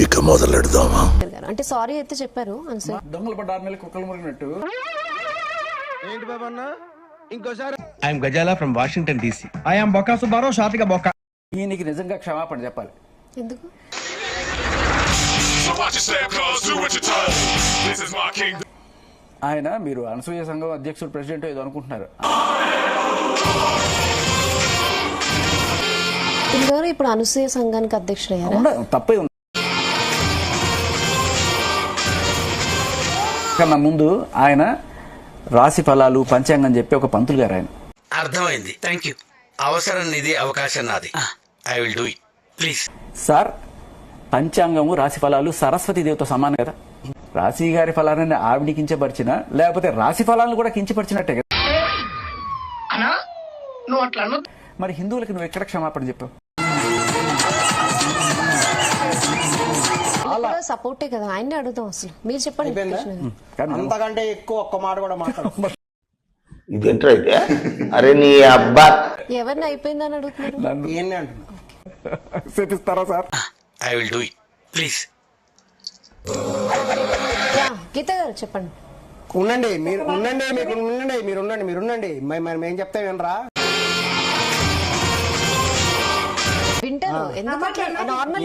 ఇక మొదలెడదామా? అంటే సారీ అయితే చెప్పారు అనసూయ. దొంగలు పడ్డారు మీద కుక్కలు మురిగినట్టు. ఏంటి బాబు అన్న ఇంకోసారి. I'm Ghazala from Washington DC. I'm Bokka Subbarao షాతిక బొక్క. ఈయనకి నిజంగా క్షమాపణ చెప్పాలి. ఎందుకు? ఆయన మీరు అనసూయ సంఘం అధ్యక్షుడు ప్రెసిడెంట్ ఏదో అనుకుంటున్నారు. ఇప్పుడు అనసూయ సంఘానికి అధ్యక్షుడు అయ్యారా? తప్పే ఉంది. కన్నా ముందు ఆయన రాశి ఫలాలు పంచాంగం చెప్పి ఒక పంతులు గారు ఆయన. అర్థమైంది, థ్యాంక్ యూ. అవసరం నిది, అవకాశం నాది. I will do it please. Sir, పంచాంగము రాశి ఫలాలు సరస్వతి దేవితో సమానం కదా. రాశి గారి ఫలాన్ని ఆవిడ కించపరిచిన, లేకపోతే రాశి ఫలాలను కూడా కించపరిచినట్టే కదా. మరి హిందువులకి నువ్వు ఎక్కడ క్షమాపణ చెప్పావు? సపోర్టే కదా, ఆయన్ని అడుగుతాం. అసలు మీరు చెప్పండి. అంతకంటే ఎక్కువ ఒక్క మాట కూడా మాట్లాడు. ఇదేంట్రా అయితే? అరే నీ అబ్బా, ఎవరిని అయిపోయిందని అడుగుతున్నారు. ఏంటి అంటున్నా? చూపిస్తారా sir? I will do it please. Geeta గారు చెప్పండి. ఉండండి మీరు ఉండండి, మీకు ఉండండి, మీరు ఉండండి. మరి మేము చెప్తే వినరా? వింటారు. నార్మల్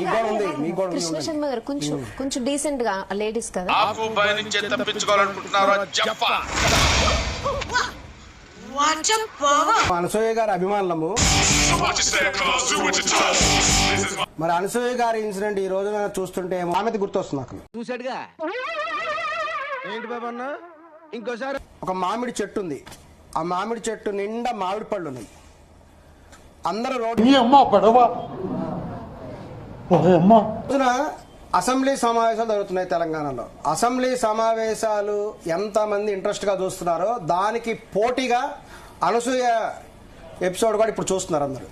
కృష్ణ శర్మ గారు కొంచెం డీసెంట్ గా లేడీస్ కదా. అనసూయ గారి అభిమానులము. మరి అనసూయ గారి ఇన్సిడెంట్ ఈ రోజున చూస్తుంటే ఆమెది గుర్తొస్తుంది నాకు. చూసాడుగా. ఏంటి బాబు అన్న ఇంకోసారి. ఒక మామిడి చెట్టు ఉంది. ఆ మామిడి చెట్టు నిండా మామిడి పళ్ళు ఉన్నాయి. అందరూ రోజున అసెంబ్లీ సమావేశాలు జరుగుతున్నాయి తెలంగాణలో. అసెంబ్లీ సమావేశాలు ఎంతమంది ఇంట్రెస్ట్ గా చూస్తున్నారో దానికి పోటీగా అనసూయ ఎపిసోడ్ కూడా ఇప్పుడు చూస్తున్నారు అందరూ.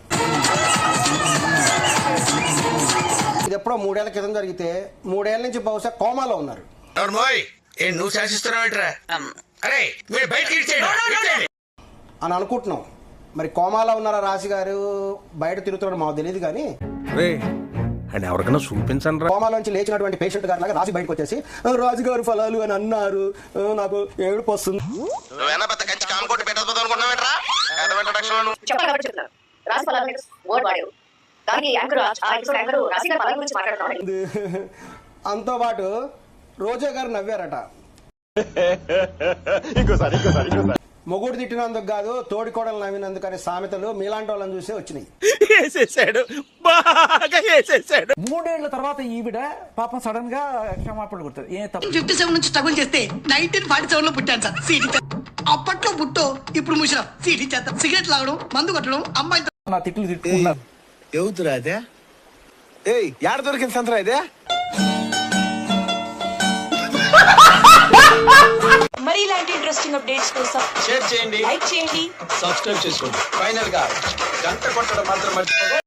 ఇది ఎప్పుడో 3 ఏళ్ల క్రితం జరిగితే 3 ఏళ్ల నుంచి బహుశా కోమాలో ఉన్నారు. నువ్వు శాసిస్తున్నావేంట్రా? అని అనుకుంటున్నాం. మరి కోమాలో ఉన్నారా రాశి గారు, బయట తిరుగుతున్నాడు మాకు తెలియదు కానీ ఎవరికైనా చూపించండి. కోమాలోంచి లేచినటువంటి పేషెంట్ గారి లాగా రాశి బయటకు వచ్చేసి రాజుగారు ఫలాలు అని అన్నారు. నాకు ఏడుపు వస్తుంది. అంతో పాటు రోజా గారు నవ్వారట. మొగుడు తిట్టినందుకు కాదు, తోడికోడలు నవ్వినందుకు అనే సామెతలు మీలాంటి వాళ్ళని చూసే వచ్చినాయి. 3 ఏళ్ల తర్వాత ఈవిడ పాపం సడన్ గా క్షమాపణ కొడుతుంది. 57 నుంచి స్ట్రగుల్ చేస్తే 1947 లో పుట్టాను సార్. సీటీ అప్పట్లో పుట్టో ఇప్పుడు ముషరం. సీటీ చేస్తాం, సిగరెట్ లాగడం, మందు కొట్టడం, అమ్మాయి నా తిట్లు తిట్టుకున్నారు. ఎవతురా అదే? ఏయ్, యాడ దొరికింది సంతరా ఇదే? మరి ఇలాంటి ఇంట్రెస్టింగ్ అప్డేట్స్ కోసం షేర్ చేయండి, లైక్ చేయండి, సబ్స్క్రైబ్ చేసుకోండి. ఫైనల్ గా గంట కొట్టడం మాత్రం మర్చిపోకండి.